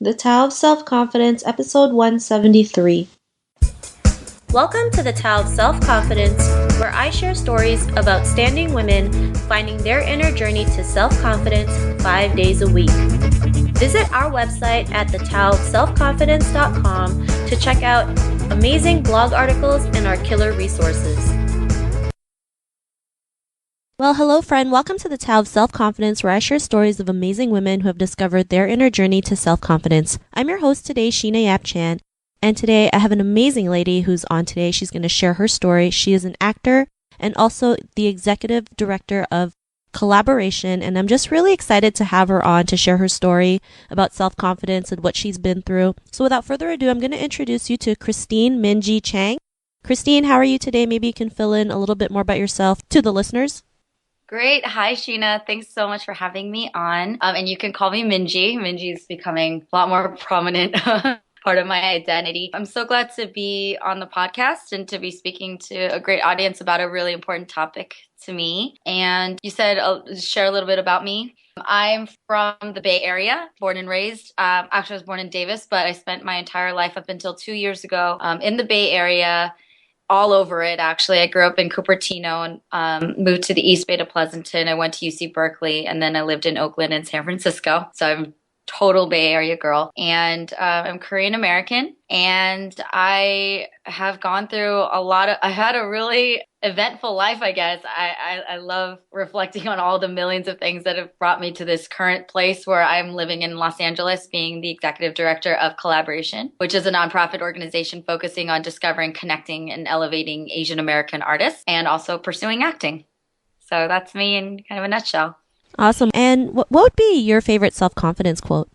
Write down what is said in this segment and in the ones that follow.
The Tao of Self-Confidence, episode 173. Welcome to the Tao of Self-Confidence, where I share stories of outstanding women finding their inner journey to self-confidence 5 days a week. Visit our website at thetaoofselfconfidence.com to check out amazing blog articles and our killer resources. Well, hello, friend. Welcome to the Tao of Self-Confidence, where I share stories of amazing women who have discovered their inner journey to self-confidence. I'm your host today, Sheena Yap Chan, and today I have an amazing lady who's on today. She's going to share her story. She is an actor and also the executive director of Collaboration, and I'm just really excited to have her on to share her story about self-confidence and what she's been through. So without further ado, I'm going to introduce you to Christine Minji Chang. Christine, how are you today? Maybe you can fill in a little bit more about yourself to the listeners. Great. Hi, Sheena. Thanks so much for having me on. And you can call me Minji. Minji is becoming a lot more prominent part of my identity. I'm so glad to be on the podcast and to be speaking to a great audience about a really important topic to me. And you said, share a little bit about me. I'm from the Bay Area, born and raised. Actually, I was born in Davis, but I spent my entire life up until 2 years ago in the Bay Area. All over it, actually. I grew up in Cupertino and moved to the East Bay to Pleasanton. I went to UC Berkeley, and then I lived in Oakland and San Francisco. So I'm a total Bay Area girl. And I'm Korean American. And I have gone through I had a really eventful life, I guess. I love reflecting on all the millions of things that have brought me to this current place where I'm living in Los Angeles, being the executive director of Collaboration, which is a nonprofit organization focusing on discovering, connecting, and elevating Asian American artists and also pursuing acting. So that's me in kind of a nutshell. Awesome. And what would be your favorite self-confidence quote?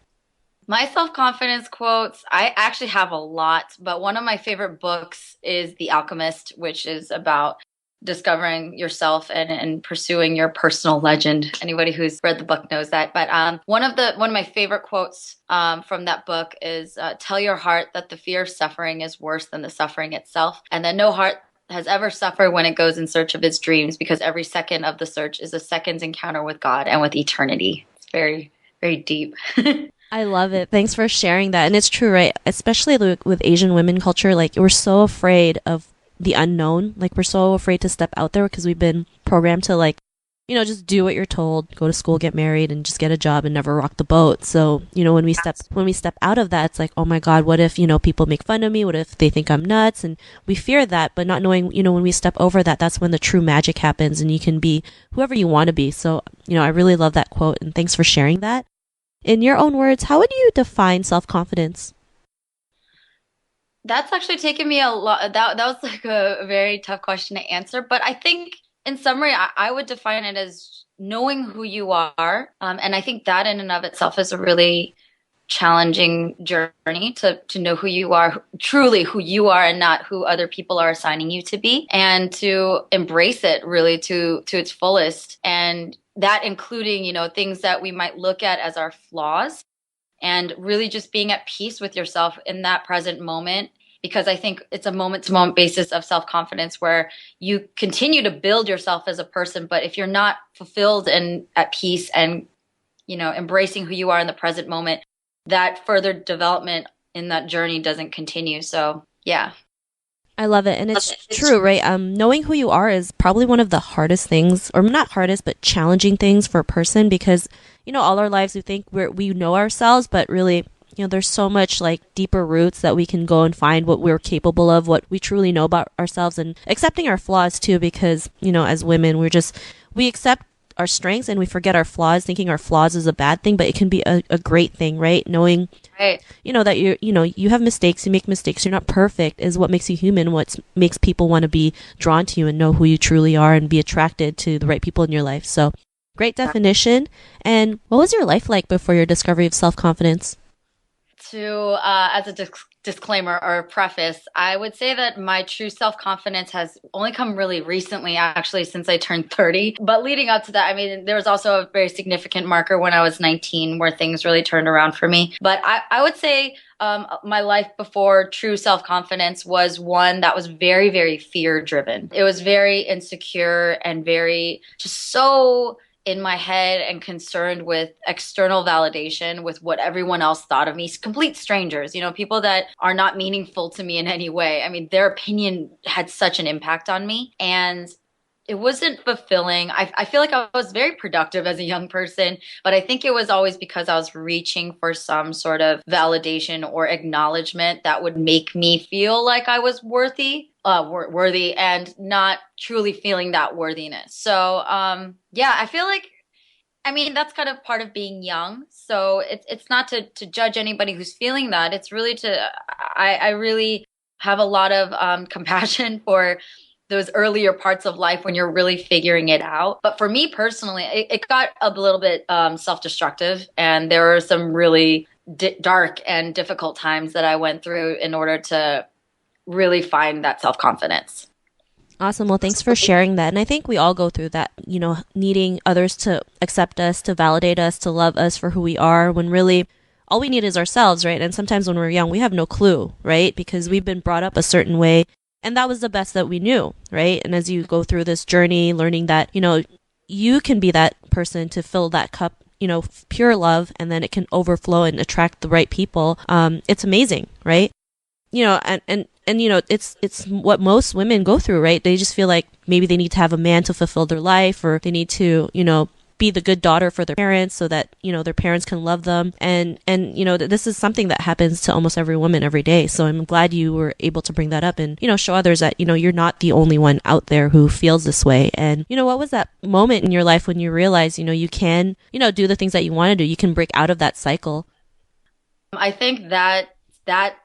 My self-confidence quotes, I actually have a lot, but one of my favorite books is The Alchemist, which is about discovering yourself and pursuing your personal legend. Anybody who's read the book knows that. But one of my favorite quotes from that book is, tell your heart that the fear of suffering is worse than the suffering itself, and that no heart has ever suffered when it goes in search of its dreams, because every second of the search is a second's encounter with God and with eternity. It's very, very deep. I love it. Thanks for sharing that. And it's true, right? Especially with Asian women culture, like we're so afraid of the unknown. Like we're so afraid to step out there because we've been programmed to just do what you're told, go to school, get married, and just get a job and never rock the boat. So, when we step out of that, it's like, oh my God, what if, people make fun of me? What if they think I'm nuts? And we fear that, but not knowing, when we step over that, that's when the true magic happens and you can be whoever you want to be. So, I really love that quote and thanks for sharing that. In your own words, how would you define self-confidence? That's actually taken me a lot. That was like a very tough question to answer. But I think in summary, I would define it as knowing who you are. And I think that in and of itself is a really challenging journey to know who you are, truly who you are, and not who other people are assigning you to be, and to embrace it really to its fullest. And that including, things that we might look at as our flaws, and really just being at peace with yourself in that present moment. Because I think it's a moment-to-moment basis of self-confidence where you continue to build yourself as a person. But if you're not fulfilled and at peace and, embracing who you are in the present moment, that further development in that journey doesn't continue. So, yeah. I love it. And it's true, right? Knowing who you are is probably one of the hardest things, or not hardest, but challenging things for a person because, all our lives we think we know ourselves, but really, there's so much like deeper roots that we can go and find what we're capable of, what we truly know about ourselves, and accepting our flaws too, because, as women, we accept our strengths and we forget our flaws, thinking our flaws is a bad thing, but it can be a great thing, right? Knowing, right, that you have mistakes, you make mistakes, you're not perfect is what makes you human, what makes people want to be drawn to you and know who you truly are and be attracted to the right people in your life. So great definition. And what was your life like before your discovery of self-confidence? As a disclaimer or preface, I would say that my true self-confidence has only come really recently, actually, since I turned 30. But leading up to that, there was also a very significant marker when I was 19 where things really turned around for me. But I would say my life before true self-confidence was one that was very, very fear-driven. It was very insecure and very just so in my head and concerned with external validation, with what everyone else thought of me. Complete strangers, people that are not meaningful to me in any way. I mean, their opinion had such an impact on me. And it wasn't fulfilling. I feel like I was very productive as a young person, but I think it was always because I was reaching for some sort of validation or acknowledgement that would make me feel like I was worthy and not truly feeling that worthiness. So, yeah, I feel like, I mean, that's kind of part of being young. So it's not to judge anybody who's feeling that. It's really I really have a lot of compassion for those earlier parts of life when you're really figuring it out. But for me personally, it got a little bit self-destructive. And there were some really dark and difficult times that I went through in order to really find that self-confidence. Awesome. Well, thanks for sharing that. And I think we all go through that, needing others to accept us, to validate us, to love us for who we are, when really all we need is ourselves, right? And sometimes when we're young, we have no clue, right? Because we've been brought up a certain way. And that was the best that we knew, right? And as you go through this journey, learning that, you can be that person to fill that cup, pure love, and then it can overflow and attract the right people. It's amazing, right? And it's what most women go through, right? They just feel like maybe they need to have a man to fulfill their life, or they need to, be the good daughter for their parents so that, their parents can love them. And this is something that happens to almost every woman every day. So I'm glad you were able to bring that up and, show others that, you're not the only one out there who feels this way. And, what was that moment in your life when you realized, you can, do the things that you want to do? You can break out of that cycle. I think that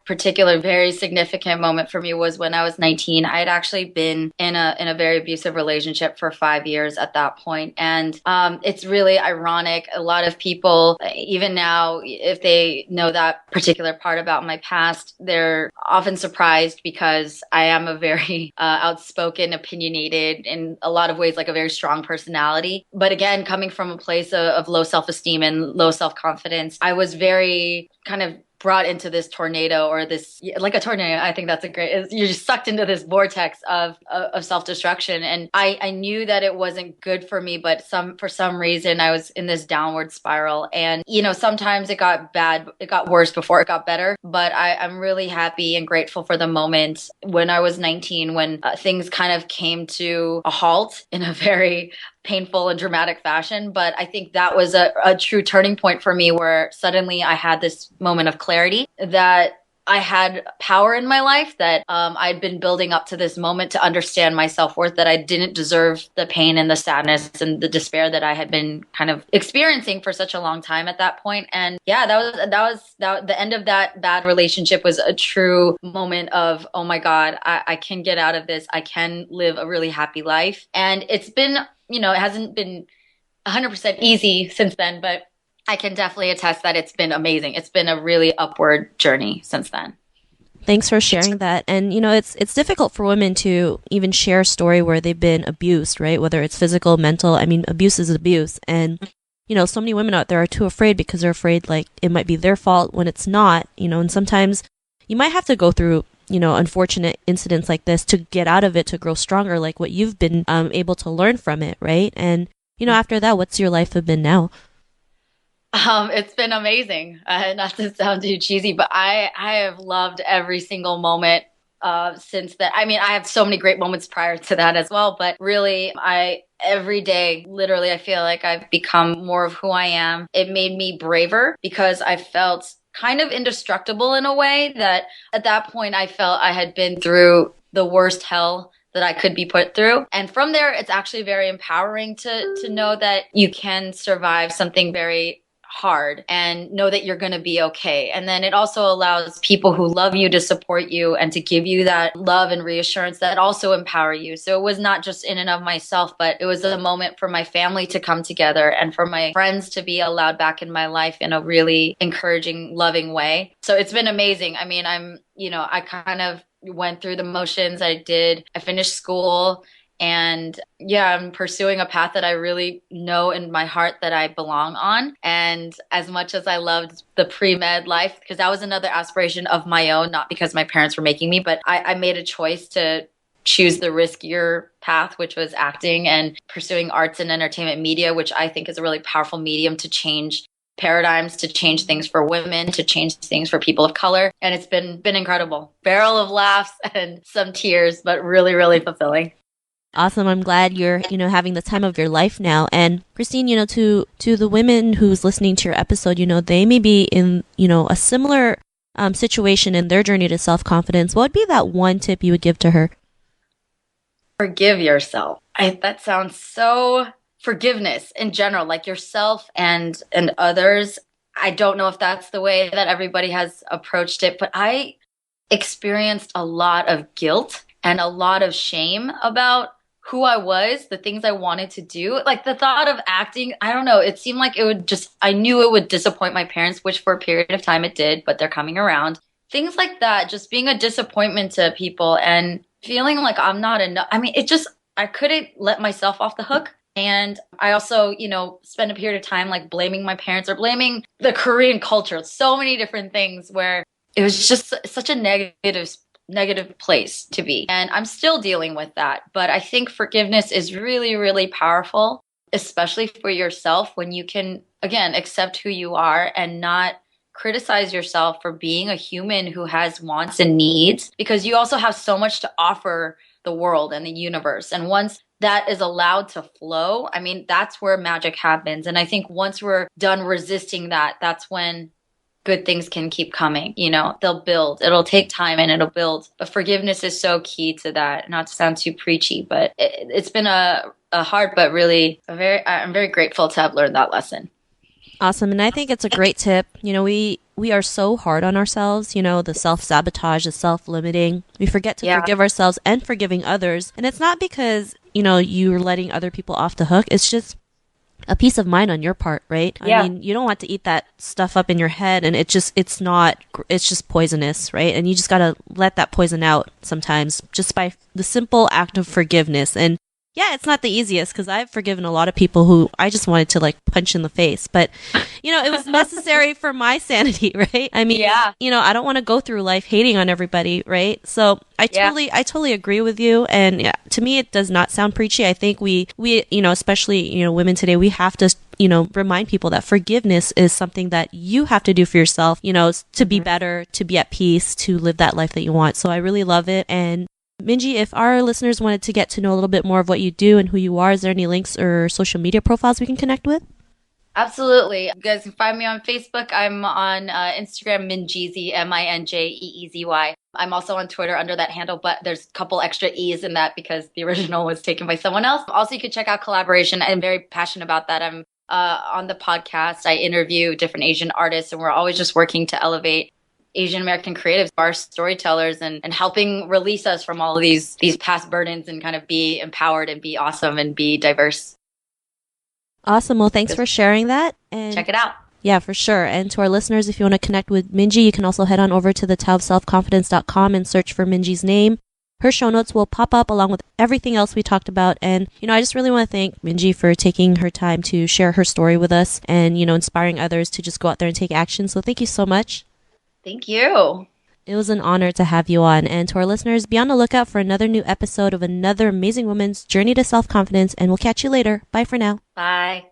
particular very significant moment for me was when I was 19. I had actually been in a very abusive relationship for 5 years at that point. And it's really ironic. A lot of people, even now, if they know that particular part about my past, they're often surprised because I am a very outspoken, opinionated, in a lot of ways, like a very strong personality. But again, coming from a place of low self-esteem and low self-confidence, I was very kind of brought into this tornado, or this, like a tornado. I think that's you're just sucked into this vortex of self-destruction. And I knew that it wasn't good for me, but for some reason I was in this downward spiral. And, sometimes it got bad. It got worse before it got better. But I'm really happy and grateful for the moment when I was 19, when things kind of came to a halt in a very painful and dramatic fashion. But I think that was a true turning point for me, where suddenly I had this moment of clarity that I had power in my life, that I'd been building up to this moment to understand my self-worth, that I didn't deserve the pain and the sadness and the despair that I had been kind of experiencing for such a long time at that point. And yeah, the end of that bad relationship was a true moment of, oh my God, I can get out of this. I can live a really happy life. And it's been, it hasn't been 100% easy since then, but I can definitely attest that it's been amazing. It's been a really upward journey since then. Thanks for sharing that. And, it's difficult for women to even share a story where they've been abused, right? Whether it's physical, mental. I mean, abuse is abuse. And, so many women out there are too afraid because they're afraid like it might be their fault when it's not, and sometimes you might have to go through unfortunate incidents like this to get out of it, to grow stronger, like what you've been able to learn from it, right? And, after that, what's your life have been now? It's been amazing. Not to sound too cheesy, but I have loved every single moment since that. I mean, I have so many great moments prior to that as well, but really, every day, literally, I feel like I've become more of who I am. It made me braver because I felt kind of indestructible in a way that at that point I felt I had been through the worst hell that I could be put through. And from there, it's actually very empowering to know that you can survive something very hard and know that you're going to be okay. And then it also allows people who love you to support you and to give you that love and reassurance that also empower you. So it was not just in and of myself, but it was a moment for my family to come together and for my friends to be allowed back in my life in a really encouraging, loving way. So it's been amazing. I mean, I kind of went through the motions. I finished school. And yeah, I'm pursuing a path that I really know in my heart that I belong on. And as much as I loved the pre-med life, because that was another aspiration of my own, not because my parents were making me, but I made a choice to choose the riskier path, which was acting and pursuing arts and entertainment media, which I think is a really powerful medium to change paradigms, to change things for women, to change things for people of color. And it's been incredible. Barrel of laughs and some tears, but really, really fulfilling. Awesome. I'm glad you're, having the time of your life now. And Christine, to the women who's listening to your episode, they may be in, a similar situation in their journey to self-confidence. What would be that one tip you would give to her? Forgive yourself. That sounds so... Forgiveness in general, like yourself and others. I don't know if that's the way that everybody has approached it, but I experienced a lot of guilt and a lot of shame about who I was, the things I wanted to do. Like the thought of acting, I don't know, it seemed like I knew it would disappoint my parents, which for a period of time it did, but they're coming around. Things like that, just being a disappointment to people and feeling like I'm not enough. I mean, I couldn't let myself off the hook. And I also, spent a period of time like blaming my parents or blaming the Korean culture. So many different things where it was just such a negative place to be. And I'm still dealing with that. But I think forgiveness is really, really powerful, especially for yourself when you can, again, accept who you are and not criticize yourself for being a human who has wants and needs, because you also have so much to offer the world and the universe. And once that is allowed to flow, I mean, that's where magic happens. And I think once we're done resisting that, that's when good things can keep coming. They'll build. It'll take time and it'll build. But forgiveness is so key to that. Not to sound too preachy, but it's been a hard, but really I'm very grateful to have learned that lesson. Awesome. And I think it's a great tip. We are so hard on ourselves, the self-sabotage, the self-limiting. We forget to forgive ourselves and forgiving others. And it's not because, you're letting other people off the hook. It's just a peace of mind on your part, right? Yeah. I mean, you don't want to eat that stuff up in your head and it's just poisonous, right? And you just got to let that poison out sometimes just by the simple act of forgiveness. And yeah, it's not the easiest because I've forgiven a lot of people who I just wanted to like punch in the face. But, it was necessary for my sanity, right? I mean, I don't want to go through life hating on everybody, right? So I totally agree with you. And to me, it does not sound preachy. I think we especially, women today, we have to, remind people that forgiveness is something that you have to do for yourself, to be better, to be at peace, to live that life that you want. So I really love it. And Minji, if our listeners wanted to get to know a little bit more of what you do and who you are, is there any links or social media profiles we can connect with? Absolutely. You guys can find me on Facebook. I'm on Instagram, Minjeezy, Minjeezy. I'm also on Twitter under that handle, but there's a couple extra E's in that because the original was taken by someone else. Also, you can check out collaboration. I'm very passionate about that. I'm on the podcast. I interview different Asian artists, and we're always just working to elevate Asian American creatives, our storytellers, and helping release us from all of these past burdens and kind of be empowered and be awesome and be diverse. Awesome. Well, thanks for sharing that. And check it out. Yeah, for sure. And to our listeners, if you want to connect with Minji, you can also head on over to thetaoofselfconfidence.com and search for Minji's name. Her show notes will pop up along with everything else we talked about. And, I just really want to thank Minji for taking her time to share her story with us and, inspiring others to just go out there and take action. So thank you so much. Thank you. It was an honor to have you on. And to our listeners, be on the lookout for another new episode of another amazing woman's journey to self-confidence. And we'll catch you later. Bye for now. Bye.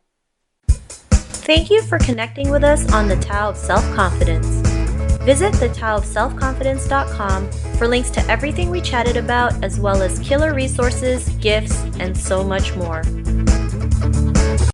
Thank you for connecting with us on the Tao of Self-Confidence. Visit thetaoofselfconfidence.com for links to everything we chatted about, as well as killer resources, gifts, and so much more.